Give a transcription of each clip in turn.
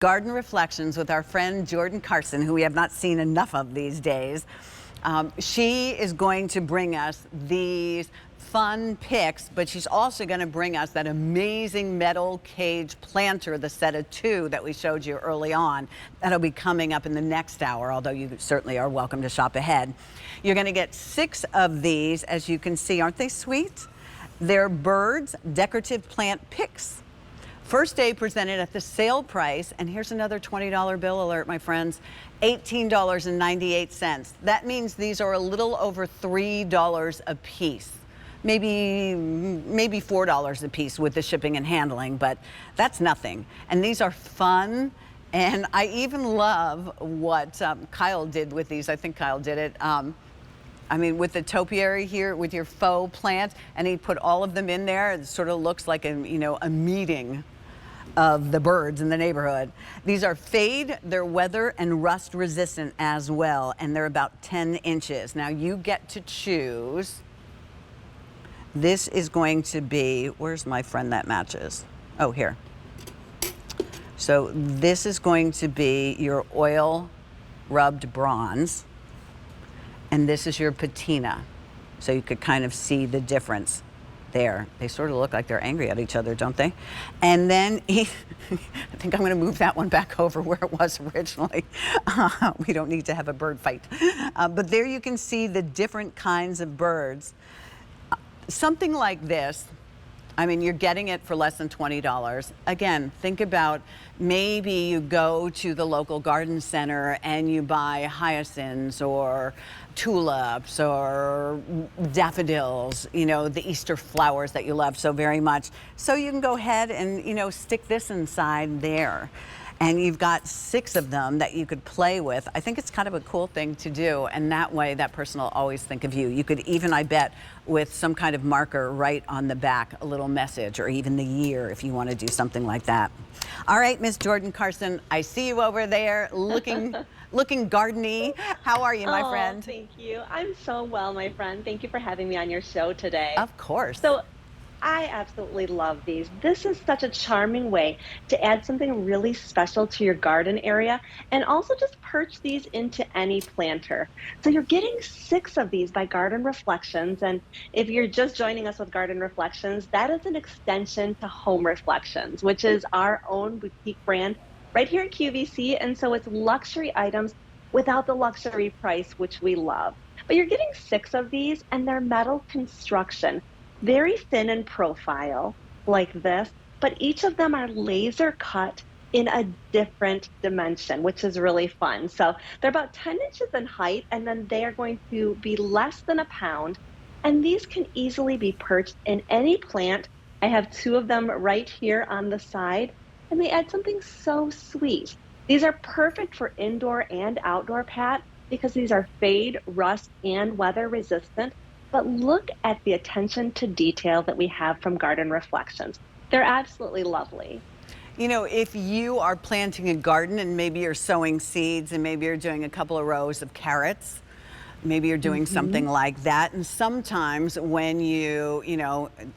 Garden Reflections with our friend Jordan Carson, who we have not seen enough of these days. She is going to bring us these fun picks, but she's also going to bring us that amazing metal cage planter, the set of 2 that we showed you early on. That'll be coming up in the next hour, although you certainly are welcome to shop ahead. You're going to get 6 of these, as you can see. Aren't they sweet? They're birds, decorative plant picks. First day presented at the sale price, and here's another $20 bill alert, my friends, $18.98. That means these are a little over $3 a piece. Maybe $4 a piece with the shipping and handling, but that's nothing. And these are fun, and I even love what Kyle did with these. I think Kyle did it. I mean, with the topiary here, with your faux plant, and he put all of them in there. It sort of looks like a meeting of the birds in the neighborhood. These are fade, they're weather and rust resistant as well, and they're about 10 inches. Now you get to choose. This is going to be, where's my friend that matches? Oh, here. So this is going to be your oil rubbed bronze, and this is your patina. So you could kind of see the difference there. They sort of look like they're angry at each other, don't they? And then I think I'm going to move that one back over where it was originally. We don't need to have a bird fight. But there you can see the different kinds of birds. Something like this, I mean, you're getting it for less than $20. Again, think about maybe you go to the local garden center and you buy hyacinths or tulips or daffodils, the Easter flowers that you love so very much. So you can go ahead and, stick this inside there. And you've got 6 of them that you could play with. I think it's kind of a cool thing to do, and that way that person will always think of you. You could even, I bet, with some kind of marker right on the back, a little message, or even the year if you want to do something like that. All right, Miss Jordan Carson, I see you over there looking gardeny. How are you, my friend? Thank you. I'm so well, my friend. Thank you for having me on your show today. Of course. So I absolutely love these. This is such a charming way to add something really special to your garden area and also just perch these into any planter. So you're getting 6 of these by Garden Reflections. And if you're just joining us with Garden Reflections, that is an extension to Home Reflections, which is our own boutique brand right here at QVC. And so it's luxury items without the luxury price, which we love. But you're getting 6 of these, and they're metal construction. Very thin in profile, like this, but each of them are laser cut in a different dimension, which is really fun. So they're about 10 inches in height, and then they are going to be less than a pound. And these can easily be perched in any plant. I have 2 of them right here on the side, and they add something so sweet. These are perfect for indoor and outdoor, Pat, because these are fade, rust, and weather resistant. But look at the attention to detail that we have from Garden Reflections. They're absolutely lovely. If you are planting a garden and maybe you're sowing seeds and maybe you're doing a couple of rows of carrots, maybe you're doing something like that. And sometimes when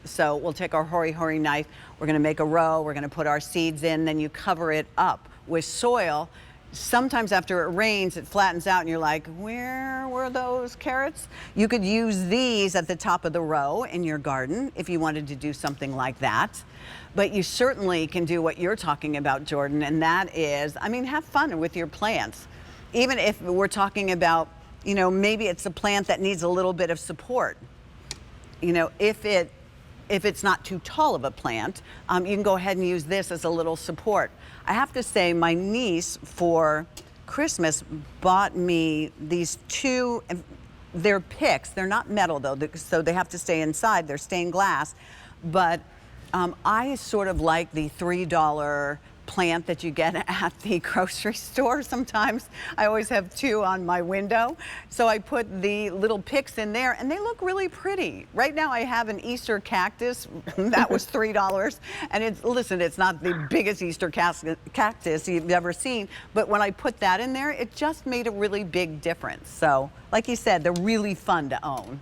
so we'll take our hori knife, we're going to make a row, we're going to put our seeds in, then you cover it up with soil. Sometimes after it rains, it flattens out and you're like, where were those carrots? You could use these at the top of the row in your garden if you wanted to do something like that. But you certainly can do what you're talking about, Jordan, and that is, have fun with your plants. Even if we're talking about, maybe it's a plant that needs a little bit of support. If it's not too tall of a plant, you can go ahead and use this as a little support. I have to say, my niece for Christmas bought me these 2, they're picks. They're not metal though, so they have to stay inside. They're stained glass. But I sort of like the $3 plant that you get at the grocery store sometimes. I always have 2 on my window. So I put the little picks in there and they look really pretty. Right now I have an Easter cactus that was $3. And it's not the biggest Easter cactus you've ever seen, but when I put that in there, it just made a really big difference. So like you said, they're really fun to own.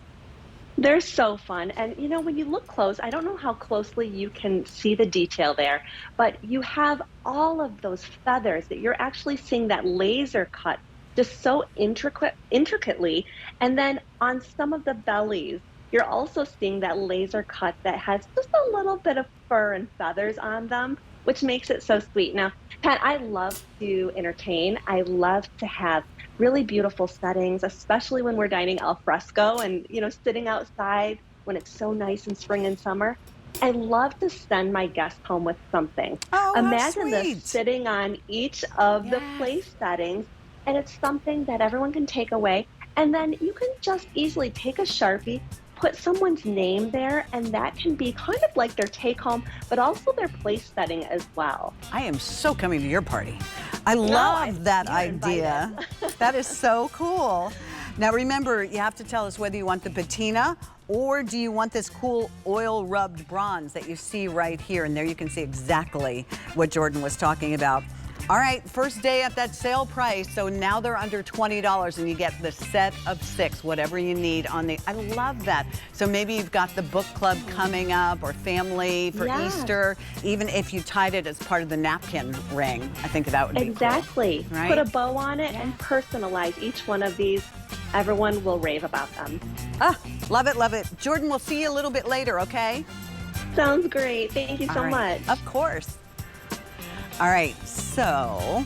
They're so fun. And you know, when you look close, I don't know how closely you can see the detail there, but you have all of those feathers that you're actually seeing that laser cut just so intricately. And then on some of the bellies, you're also seeing that laser cut that has just a little bit of fur and feathers on them, which makes it so sweet. Now, Pat, I love to entertain. I love to have really beautiful settings, especially when we're dining al fresco and, you know, sitting outside when it's so nice in spring and summer. I love to send my guests home with something. Oh, how Imagine this sweet. sitting on each of the Yes. place settings, and it's something that everyone can take away. And then you can just easily take a Sharpie, put someone's name there, and that can be kind of like their take home, but also their place setting as well. I am so coming to your party. I No, love that you're idea. invited. That is so cool. Now remember, you have to tell us whether you want the patina or do you want this cool oil rubbed bronze that you see right here. And there you can see exactly what Jordan was talking about. All right, first day at that sale price. So now they're under $20 and you get the set of 6, whatever you need on the, I love that. So maybe you've got the book club coming up or family for Yeah. Easter, even if you tied it as part of the napkin ring. I think that would be Exactly. cool, right? Put a bow on it and personalize each one of these. Everyone will rave about them. Ah, love it, love it. Jordan, we'll see you a little bit later, okay? Sounds great. Thank you so All right. much. Of course. All right, so